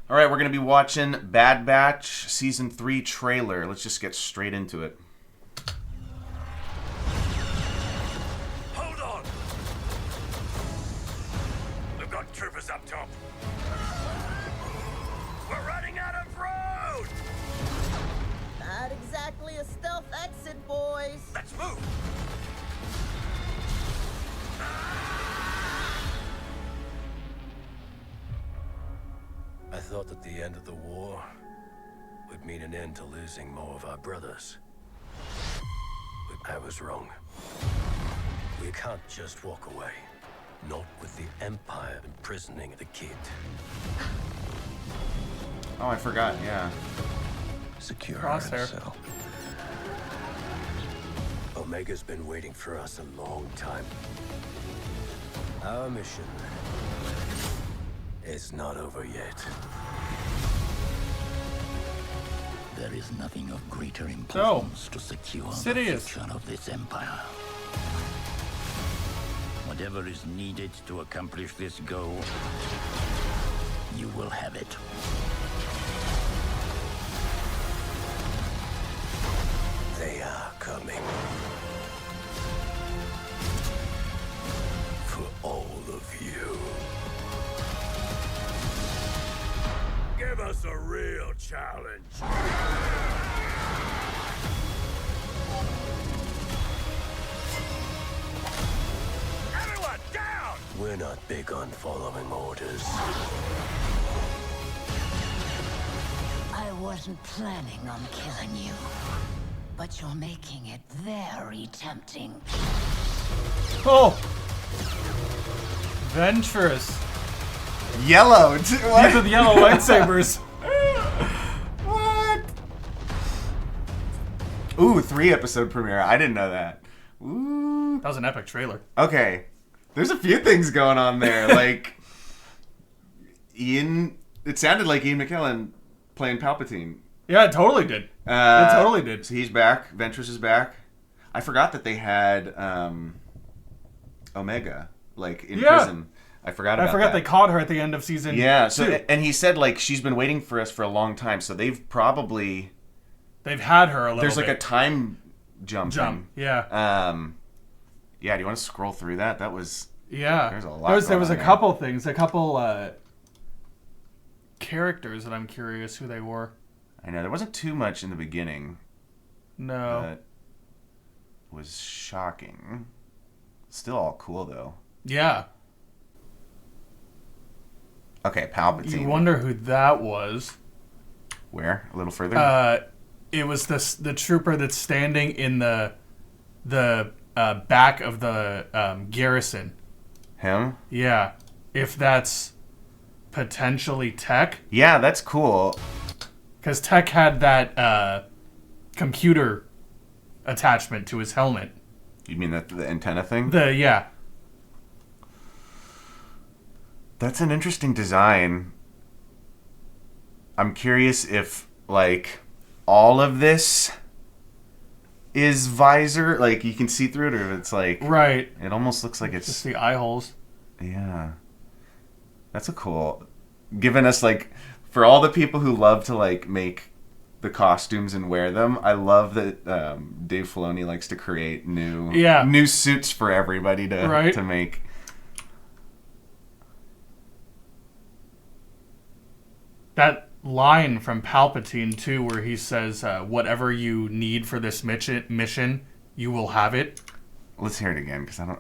All right, we're going to be watching Bad Batch Season 3 trailer. Let's just get straight into it. Hold on! We've got troopers up top. We're running out of road! Not exactly a stealth exit, boys. Let's move! I thought that the end of the war would mean an end to losing more of our brothers. But I was wrong. We can't just walk away. Not with the Empire imprisoning the kid. Oh, I forgot, yeah. Secure Crosshair. cell. Omega's been waiting for us a long time. Our mission is not over yet. There is nothing of greater importance to secure the Sidious. future of this empire. Whatever is needed to accomplish this goal, you will have it. They are coming. For all of you. Give us a real challenge. Everyone down! We're not big on following orders. I wasn't planning on killing you, but you're making it very tempting. Oh! Ventress. Yellow! These are the yellow lightsabers. What? Ooh, 3-episode premiere. I didn't know that. Ooh. That was an epic trailer. Okay. There's a few things going on there. Like, it sounded like Ian McKellen playing Palpatine. Yeah, it totally did. It totally did. So he's back. Ventress is back. I forgot that they had Omega, like, in prison. I forgot about that. they caught her at the end of season 2. So, and he said, like, she's been waiting for us for a long time, so they've probably... They've had her a little There's, bit. like, a time jump thing. Yeah. Yeah, do you want to scroll through that? That was... Yeah. There's a lot There going was on a there. couple things, a couple characters that I'm curious who they were. I know, there wasn't too much in the beginning No. that was shocking. Still all cool, though. Yeah. Okay, Palpatine. You wonder who that was. Where? A little further? It was the trooper that's standing in the back of the garrison. Him? Yeah. If that's potentially Tech. Yeah, that's cool. Because Tech had that computer attachment to his helmet. You mean the antenna thing? Yeah. That's an interesting design. I'm curious if, like, all of this is visor, like, you can see through it, or if it's like... Right. It almost looks like Just it's... the eye holes. Yeah. That's a cool... Giving us, like... For all the people who love to, like, make the costumes and wear them, I love that Dave Filoni likes to create new suits for everybody to make. That line from Palpatine, too, where he says, whatever you need for this mission, you will have it. Let's hear it again, because I don't...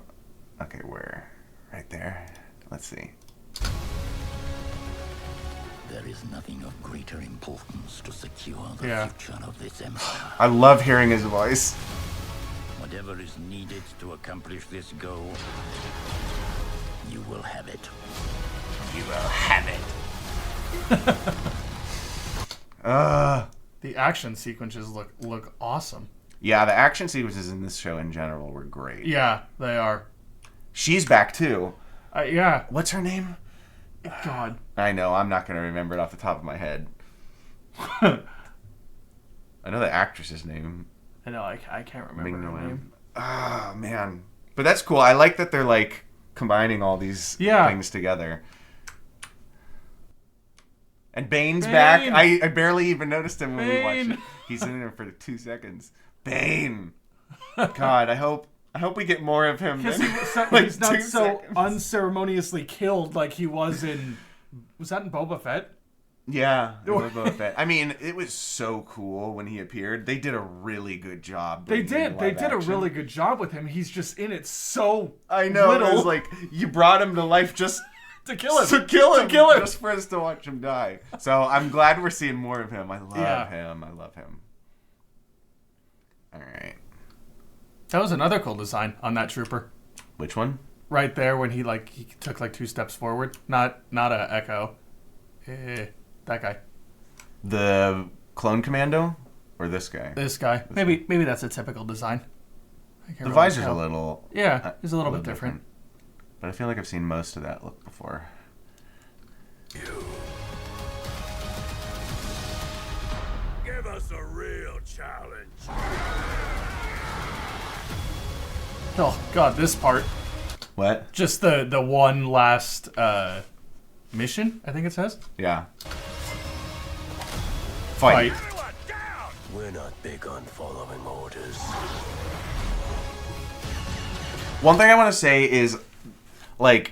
Okay, where? Right there. Let's see. There is nothing of greater importance to secure the future of this empire. I love hearing his voice. Whatever is needed to accomplish this goal, you will have it. You will have it. The action sequences look awesome. Yeah, the action sequences in this show in general were great. Yeah, they are. She's back, too. Yeah. What's her name? God. I know, I'm not going to remember it off the top of my head. I know the actress's name. I know, I can't remember her name. Oh, man. But that's cool. I like that they're, like, combining all these things together. And Bane's Bane! back. I barely even noticed him when we Bane! watched it. He's in there for 2 seconds. Bane. God, I hope we get more of him. Because than, he's not 2 so seconds. unceremoniously killed like he was in... Was that in Boba Fett? Yeah, I love Boba Fett. I mean, it was so cool when he appeared. They did a really good job. They bringing him did. They live did a action. really good job with him. He's just in it so I know. little. It was like you brought him to life just to kill him. to kill him, To kill him. just for us to watch him die. So I'm glad we're seeing more of him. I love Yeah. him. I love him. All right. That was another cool design on that trooper. Which one? Right there when he took 2 steps forward. Not a Echo. That guy. The clone commando or this guy? This guy. Maybe that's a typical design. I can't The really visor's tell. a little. Yeah, it's a little bit different. But I feel like I've seen most of that look before. Give us a real challenge. Oh god, this part. What? Just the one last mission, I think it says. Yeah. Fight. Everyone down! We're not big on following orders. One thing I want to say is, like,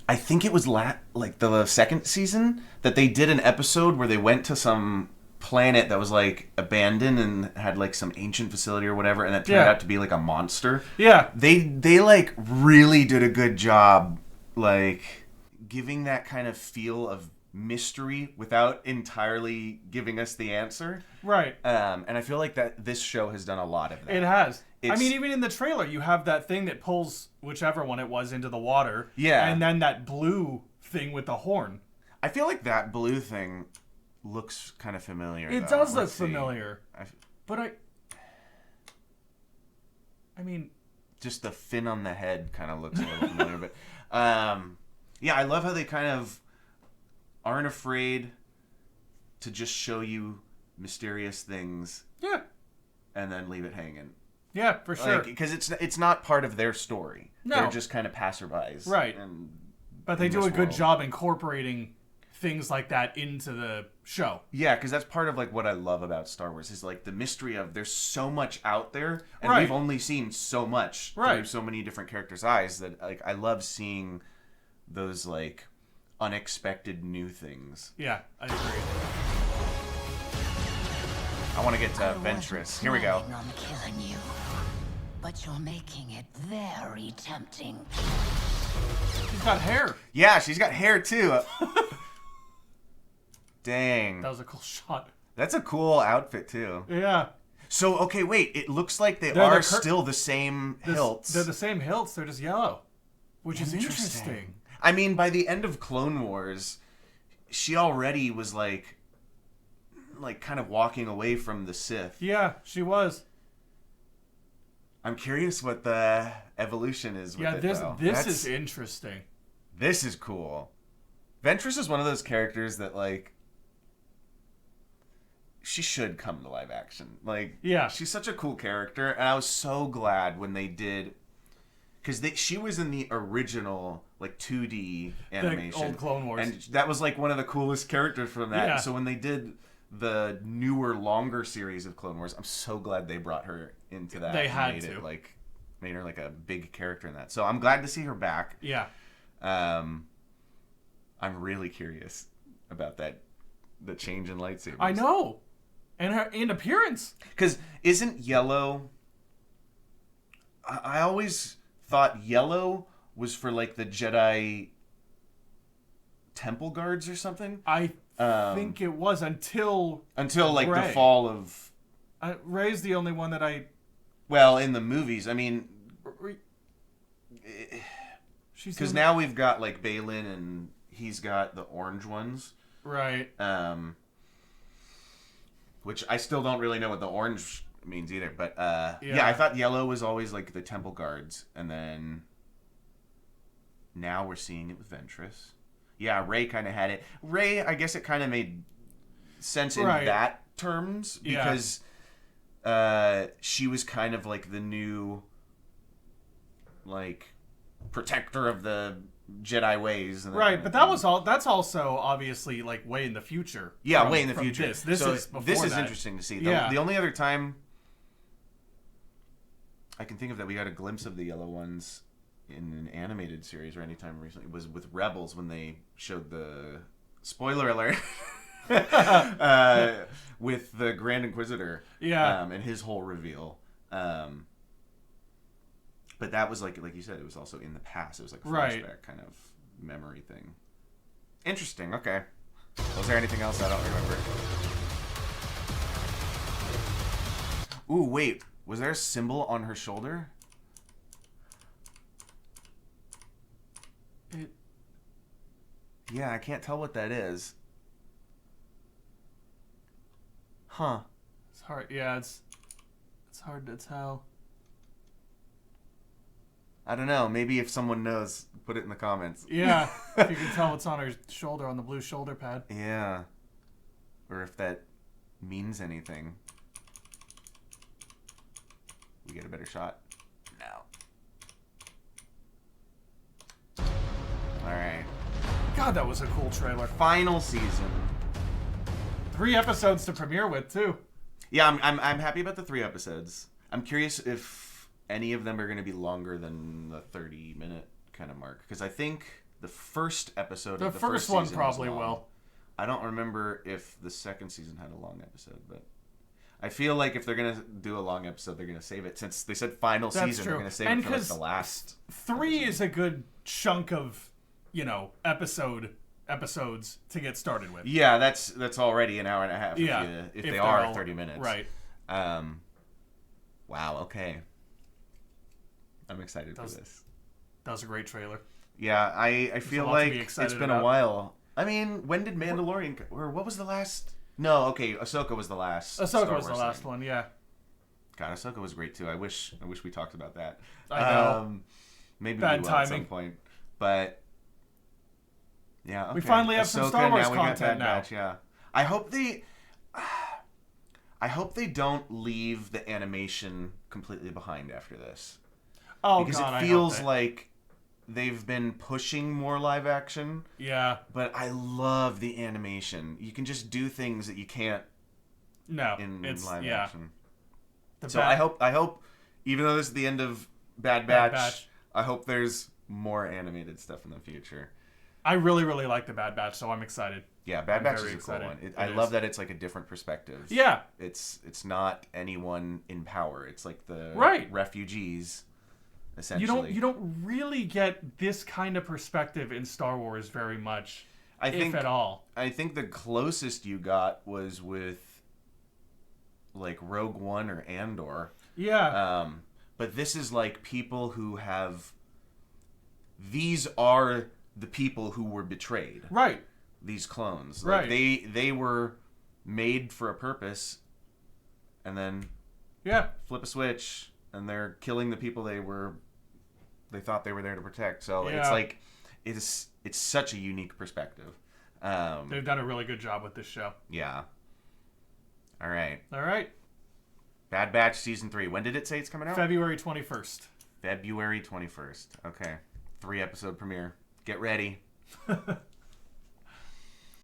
I think it was like the second season that they did an episode where they went to some planet that was like abandoned and had like some ancient facility or whatever, and that turned out to be like a monster. Yeah. They like really did a good job, like giving that kind of feel of mystery without entirely giving us the answer. Right. And I feel like that this show has done a lot of that. It has. I It's- mean, even in the trailer, you have that thing that pulls whichever one it was into the water. Yeah. And then that blue thing with the horn. I feel like that blue thing looks kind of familiar. It though. does look Let's see. familiar. But I mean, Just the fin on the head kind of looks a little familiar. But yeah, I love how they kind of aren't afraid to just show you mysterious things yeah. and then leave it hanging. Yeah, for sure. Because it's not part of their story. No. They're just kind of passerbys. Right. And But they in do this a good world. job incorporating things like that into the show. Yeah, because that's part of like what I love about Star Wars is like the mystery of there's so much out there, and Right. we've only seen so much through Right. so many different characters' eyes that like I love seeing those like unexpected new things. Yeah, I agree. I want to get to I wasn't Ventress. Here we go. planning on killing you, but you're making it very tempting. She's got hair. Yeah, she's got hair too. Dang, That was a cool shot. that's a cool outfit too. Yeah. So okay, wait, it looks like they They're are the still the same hilts. They're the same hilts. They're just yellow, which is interesting. I mean, by the end of Clone Wars, she already was like kind of walking away from the Sith. Yeah, she was. I'm curious what the evolution is with Yeah, it, this though. this is interesting. This is cool. Ventress is one of those characters that like she should come to live action. Like, Yeah. she's such a cool character, and I was so glad when they did, because she was in the original like 2D animation, old Clone Wars. and that was like one of the coolest characters from that. Yeah. So when they did the newer, longer series of Clone Wars, I'm so glad they brought her into that. They and had made to. it, made her like a big character in that. So I'm glad to see her back. Yeah. I'm really curious about the change in lightsabers. I know. And her in appearance. Because isn't yellow... I always thought yellow was for, like, the Jedi temple guards or something. I think it was until Until, like, the Rey. fall of... Rey's the only one that I... Well, in the movies, I mean... She's Because the- now we've got, like, Balin, and he's got the orange ones. Right. Which I still don't really know what the orange means either. But yeah, I thought yellow was always like the temple guards, and then now we're seeing it with Ventress. Yeah, Rey kind of had it. Rey, I guess it kind of made sense in Right. that terms Yeah. because she was kind of like the new like protector of the Jedi ways. And Right, but that's also obviously like way in the future. Yeah, way in the future. This is before this is that. interesting to see. Yeah. The only other time I can think of that we got a glimpse of the yellow ones in an animated series or anytime recently was with Rebels when they showed the spoiler alert with the Grand Inquisitor, and his whole reveal. But that was like you said, it was also in the past. It was like a flashback kind of memory thing. Interesting. Okay. Was there anything else? I don't remember. Ooh, wait. Was there a symbol on her shoulder? Yeah, I can't tell what that is. Huh. It's hard. Yeah, it's hard to tell. I don't know. Maybe if someone knows, put it in the comments. Yeah, if you can tell what's on her shoulder, on the blue shoulder pad. Yeah. Or if that means anything. We get a better shot. No. Alright. God, that was a cool trailer. Final season. 3 episodes to premiere with, too. Yeah, I'm happy about the 3 episodes. I'm curious if any of them are going to be longer than the 30-minute kind of mark. Because I think the first episode of the first one season probably was long. will. I don't remember if the second season had a long episode, but I feel like if they're going to do a long episode, they're going to save it. Since they said final That's season, true. they're going to save And it for like the last 3 episode. is a good chunk of, episodes to get started with. Yeah, that's already an hour and a half if they are all, 30 minutes. Right. Wow, okay. I'm excited for this. That was a great trailer. Yeah, I feel a lot to like be it's excited been about. a while. I mean, when did Mandalorian or what was the last? No, okay, Ahsoka was the last. Ahsoka Star was the Wars last thing. one, yeah. God, Ahsoka was great too. I wish we talked about that. I know. Maybe Bad we will at some timing. point. But yeah, okay. We finally have some Star Wars now we got content Bad now. Batch, yeah. I hope they don't leave the animation completely behind after this. Oh, Because God, it I feels hope that. like they've been pushing more live action. Yeah. But I love the animation. You can just do things that you can't No. in it's live yeah. action. The So I hope, even though this is the end of Bad Batch, I hope there's more animated stuff in the future. I really, really like the Bad Batch, so I'm excited. Yeah, Bad I'm Batch is very a cool excited. one. I love that it's like a different perspective. Yeah. It's not anyone in power. It's like the refugees, essentially. You don't really get this kind of perspective in Star Wars very much, if at all. I think the closest you got was with like Rogue One or Andor. Yeah. But this is like people who have. These are the people who were betrayed. Right. These clones. Right. Like they were made for a purpose, and then flip a switch, and they're killing the people they thought they were there to protect. So it's like it's such a unique perspective. They've done a really good job with this show. Yeah. All right. Bad Batch season 3. When did it say it's coming out? February 21st. February 21st. Okay. 3 episode premiere. Get ready.